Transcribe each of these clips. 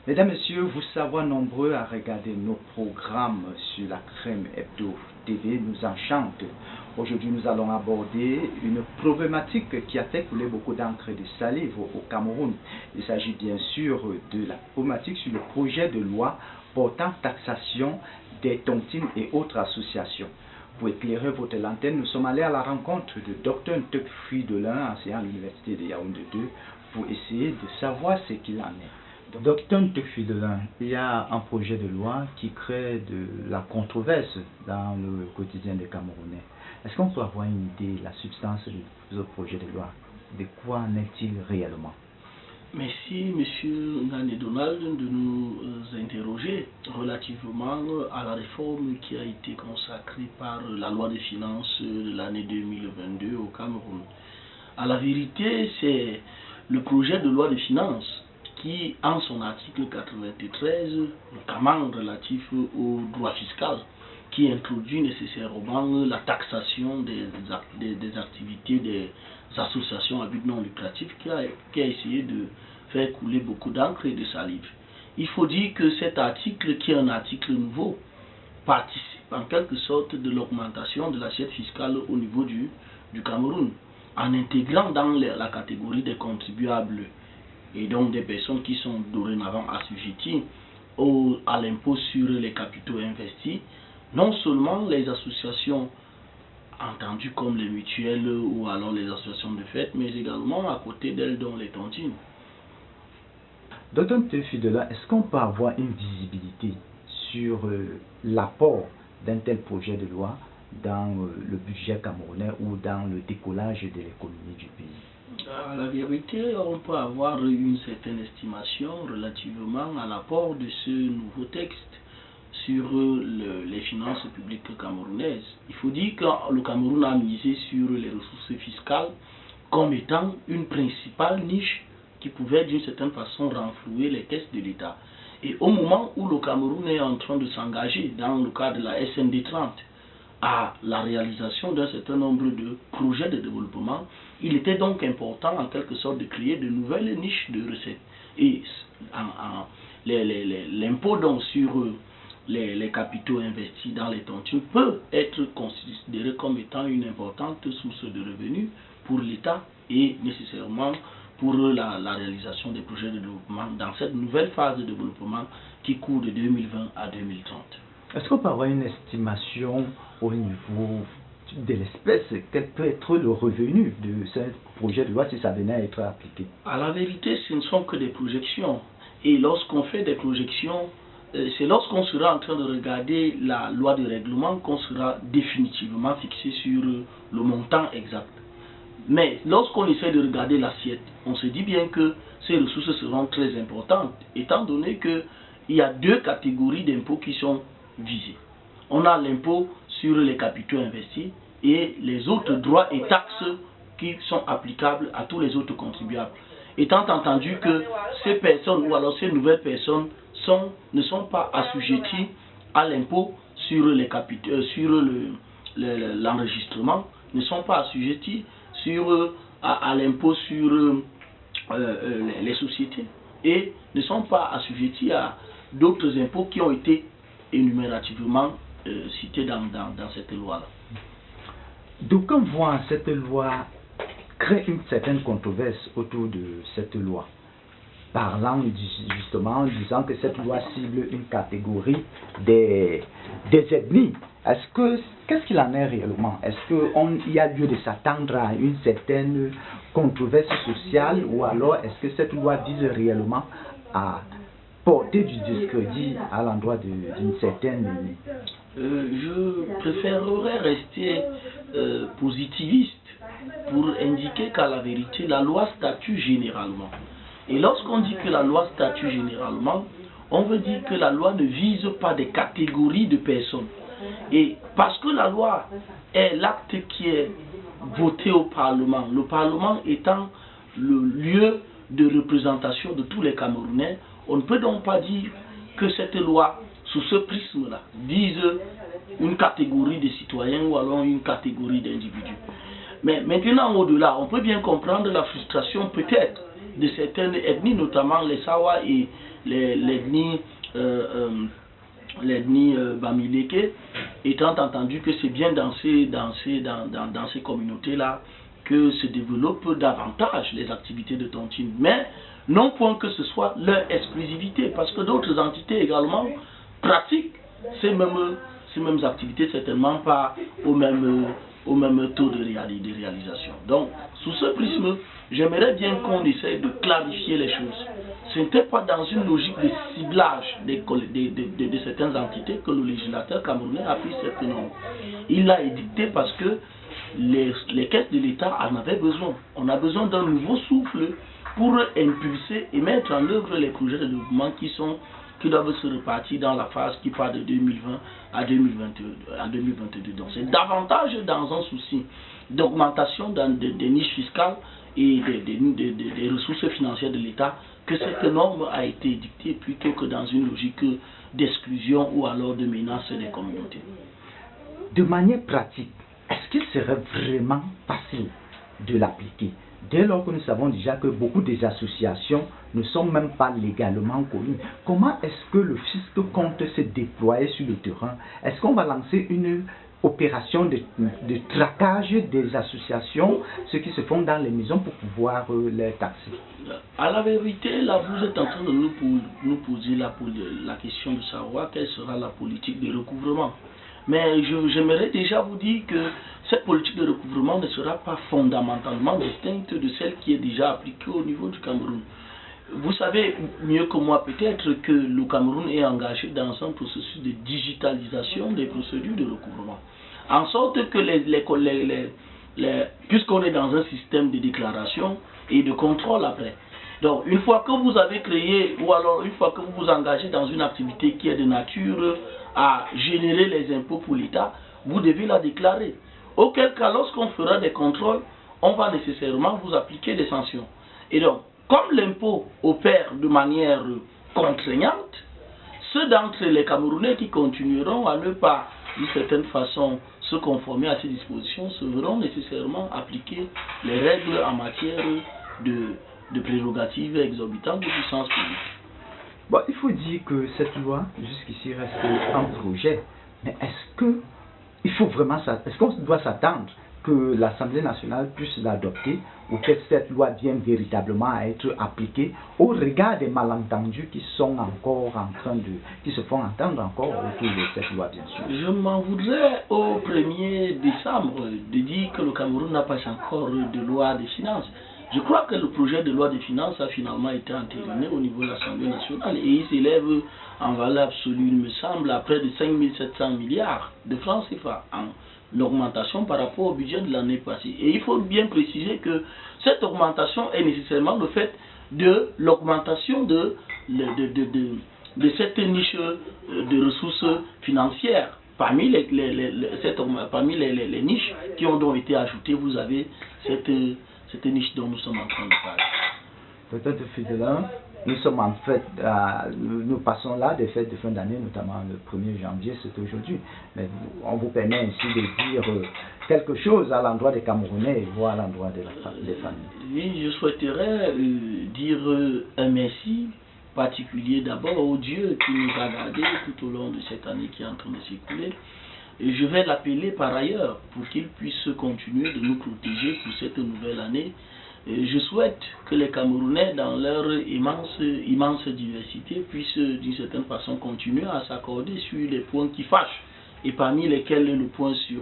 Mesdames, Messieurs, vous savez nombreux à regarder nos programmes sur la Crème Hebdo TV nous enchante. Aujourd'hui, nous allons aborder une problématique qui a fait couler beaucoup d'encre et de salive au Cameroun. Il s'agit bien sûr de la problématique sur le projet de loi portant taxation des tontines et autres associations. Pour éclairer votre lanterne, nous sommes allés à la rencontre de Dr Ntek Fridelin, enseignant à l'université de Yaoundé 2, pour essayer de savoir ce qu'il en est. Dr Ntek Fridelin, il y a un projet de loi qui crée de la controverse dans le quotidien des Camerounais. Est-ce qu'on peut avoir une idée de la substance de ce projet de loi? De quoi en est-il réellement? Merci, Monsieur Ngane Donald, de nous interroger relativement à la réforme qui a été consacrée par la loi de finances de l'année 2022 au Cameroun. À la vérité, c'est le projet de loi de finances qui, en son article 93, notamment relatif au droit fiscal, qui introduit nécessairement la taxation des activités des associations à but non lucratif, qui a essayé de faire couler beaucoup d'encre et de salive. Il faut dire que cet article, qui est un article nouveau, participe en quelque sorte de l'augmentation de l'assiette fiscale au niveau du Cameroun, en intégrant dans la catégorie des contribuables et donc des personnes qui sont dorénavant assujetties à l'impôt sur les capitaux investis, non seulement les associations entendues comme les mutuelles ou alors les associations de fête, mais également à côté d'elles dont les tontines. Docteur Ntek, est-ce qu'on peut avoir une visibilité sur l'apport d'un tel projet de loi dans le budget camerounais ou dans le décollage de l'économie du pays? À la vérité, on peut avoir une certaine estimation relativement à l'apport de ce nouveau texte sur les finances publiques camerounaises. Il faut dire que le Cameroun a misé sur les ressources fiscales comme étant une principale niche qui pouvait d'une certaine façon renflouer les caisses de l'État. Et au moment où le Cameroun est en train de s'engager dans le cadre de la SND 30 à la réalisation d'un certain nombre de projets de développement, il était donc important en quelque sorte de créer de nouvelles niches de recettes. Et l'impôt donc sur les capitaux investis dans les tontines peut être considéré comme étant une importante source de revenus pour l'État et nécessairement pour la réalisation des projets de développement dans cette nouvelle phase de développement qui court de 2020 à 2030. Est-ce qu'on peut avoir une estimation au niveau de l'espèce? Quel peut être le revenu de ce projet de loi si ça venait à être appliqué? À la vérité, ce ne sont que des projections. Et lorsqu'on fait des projections, c'est lorsqu'on sera en train de regarder la loi de règlement qu'on sera définitivement fixé sur le montant exact. Mais lorsqu'on essaie de regarder l'assiette, on se dit bien que ces ressources seront très importantes, étant donné qu'il y a deux catégories d'impôts qui sont visées. On a l'impôt sur les capitaux investis et les autres droits et taxes qui sont applicables à tous les autres contribuables. Étant entendu que ces personnes ou alors ces nouvelles personnes ne sont pas assujetties à l'impôt sur les capitaux, sur l'enregistrement, ne sont pas assujetties à l'impôt sur les sociétés et ne sont pas assujetties à d'autres impôts qui ont été énumérativement cités dans cette loi-là. D'aucuns voient cette loi créer une certaine controverse autour de cette loi, parlant justement, disant que cette loi cible une catégorie des ethnies. Qu'est-ce qu'il en est réellement? Est-ce qu'il y a lieu de s'attendre à une certaine controverse sociale ou alors est-ce que cette loi vise réellement à porter du discrédit à l'endroit d'une certaine ethnie? Je préférerais rester positiviste pour indiquer qu'à la vérité, la loi statue généralement. Et lorsqu'on dit que la loi statue généralement, on veut dire que la loi ne vise pas des catégories de personnes. Et parce que la loi est l'acte qui est voté au Parlement, le Parlement étant le lieu de représentation de tous les Camerounais, on ne peut donc pas dire que cette loi, sous ce prisme-là, vise une catégorie de citoyens ou alors une catégorie d'individus. Mais maintenant, au-delà, on peut bien comprendre la frustration peut-être de certaines ethnies, notamment les Sawa et l'ethnie Bamileke, étant entendu que c'est bien dans ces communautés-là que se développent davantage les activités de tontine. Mais non point que ce soit leur exclusivité, parce que d'autres entités également pratiquent ces mêmes activités, certainement pas au même taux de réalisation. Donc, sous ce prisme, j'aimerais bien qu'on essaye de clarifier les choses. Ce n'était pas dans une logique de ciblage de certaines entités que le législateur camerounais a pris cette norme. Il l'a édicté parce que les caisses de l'État en avaient besoin. On a besoin d'un nouveau souffle pour impulser et mettre en œuvre les projets de développement qui doivent se repartir dans la phase qui part de 2020 à 2022. Donc c'est davantage dans un souci d'augmentation des niches fiscales et des ressources financières de l'État que cette norme a été édictée plutôt que dans une logique d'exclusion ou alors de menace des communautés. De manière pratique, est-ce qu'il serait vraiment facile de l'appliquer? Dès lors que nous savons déjà que beaucoup des associations ne sont même pas légalement connues, comment est-ce que le fisc compte se déployer sur le terrain? Est-ce qu'on va lancer une opération de traquage des associations, ceux qui se font dans les maisons pour pouvoir les taxer? À la vérité, là, vous êtes en train de nous poser la question de savoir quelle sera la politique de recouvrement. Mais j'aimerais déjà vous dire que cette politique de recouvrement ne sera pas fondamentalement distincte de celle qui est déjà appliquée au niveau du Cameroun. Vous savez mieux que moi peut-être que le Cameroun est engagé dans un processus de digitalisation des procédures de recouvrement. En sorte que puisqu'on est dans un système de déclaration et de contrôle après. Donc une fois que vous avez créé ou alors une fois que vous vous engagez dans une activité qui est de nature à générer les impôts pour l'État, vous devez la déclarer. Auquel cas, lorsqu'on fera des contrôles, on va nécessairement vous appliquer des sanctions. Et donc, comme l'impôt opère de manière contraignante, ceux d'entre les Camerounais qui continueront à ne pas, d'une certaine façon, se conformer à ces dispositions, se verront nécessairement appliquer les règles en matière de prérogatives exorbitantes de puissance publique. Bon, il faut dire que cette loi, jusqu'ici, reste un projet. Mais est-ce qu'on doit s'attendre que l'Assemblée nationale puisse l'adopter ou que cette loi vienne véritablement à être appliquée au regard des malentendus qui sont encore qui se font entendre encore autour de cette loi, bien sûr? Je m'en voudrais au 1er décembre de dire que le Cameroun n'a pas encore de loi des finances. Je crois que le projet de loi des finances a finalement été entériné au niveau de l'Assemblée nationale et il s'élève en valeur absolue, il me semble, à près de 5 700 milliards de francs CFA en augmentation par rapport au budget de l'année passée. Et il faut bien préciser que cette augmentation est nécessairement le fait de l'augmentation de cette niche de ressources financières. Parmi les niches qui ont donc été ajoutées, vous avez cette niche dont nous sommes en train de parler. Peut-être, Fidelin, nous sommes en fait, nous passons là des fêtes de fin d'année, notamment le 1er janvier, c'est aujourd'hui. Mais on vous permet ainsi de dire quelque chose à l'endroit des Camerounais et voire à l'endroit des familles. Oui, je souhaiterais dire un merci particulier d'abord au Dieu qui nous a gardés tout au long de cette année qui est en train de s'écouler. Et je vais l'appeler par ailleurs pour qu'il puisse continuer de nous protéger pour cette nouvelle année. Et je souhaite que les Camerounais, dans leur immense diversité, puissent d'une certaine façon continuer à s'accorder sur les points qui fâchent, et parmi lesquels le point sur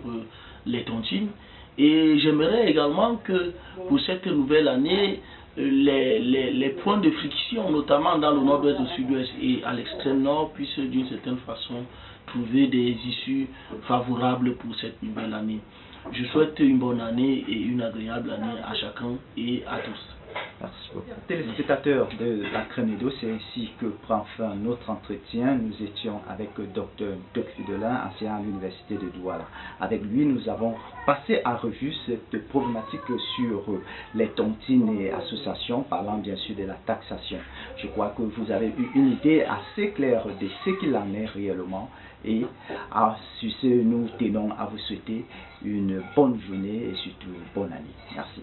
les tontines. Et j'aimerais également que pour cette nouvelle année, les points de friction, notamment dans le nord-ouest, au sud-ouest et à l'extrême nord, puissent d'une certaine façon trouver des issues favorables pour cette nouvelle année. Je souhaite une bonne année et une agréable année à chacun et à tous. Merci beaucoup. Téléspectateurs de la Crénedo, c'est ainsi que prend fin notre entretien. Nous étions avec le Dr Doc Fidelin, enseignant à l'Université de Douala. Avec lui, nous avons passé à revue cette problématique sur les tontines et associations, parlant bien sûr de la taxation. Je crois que vous avez eu une idée assez claire de ce qu'il en est réellement. Et sur ce, nous tenons à vous souhaiter une bonne journée et surtout une bonne année. Merci.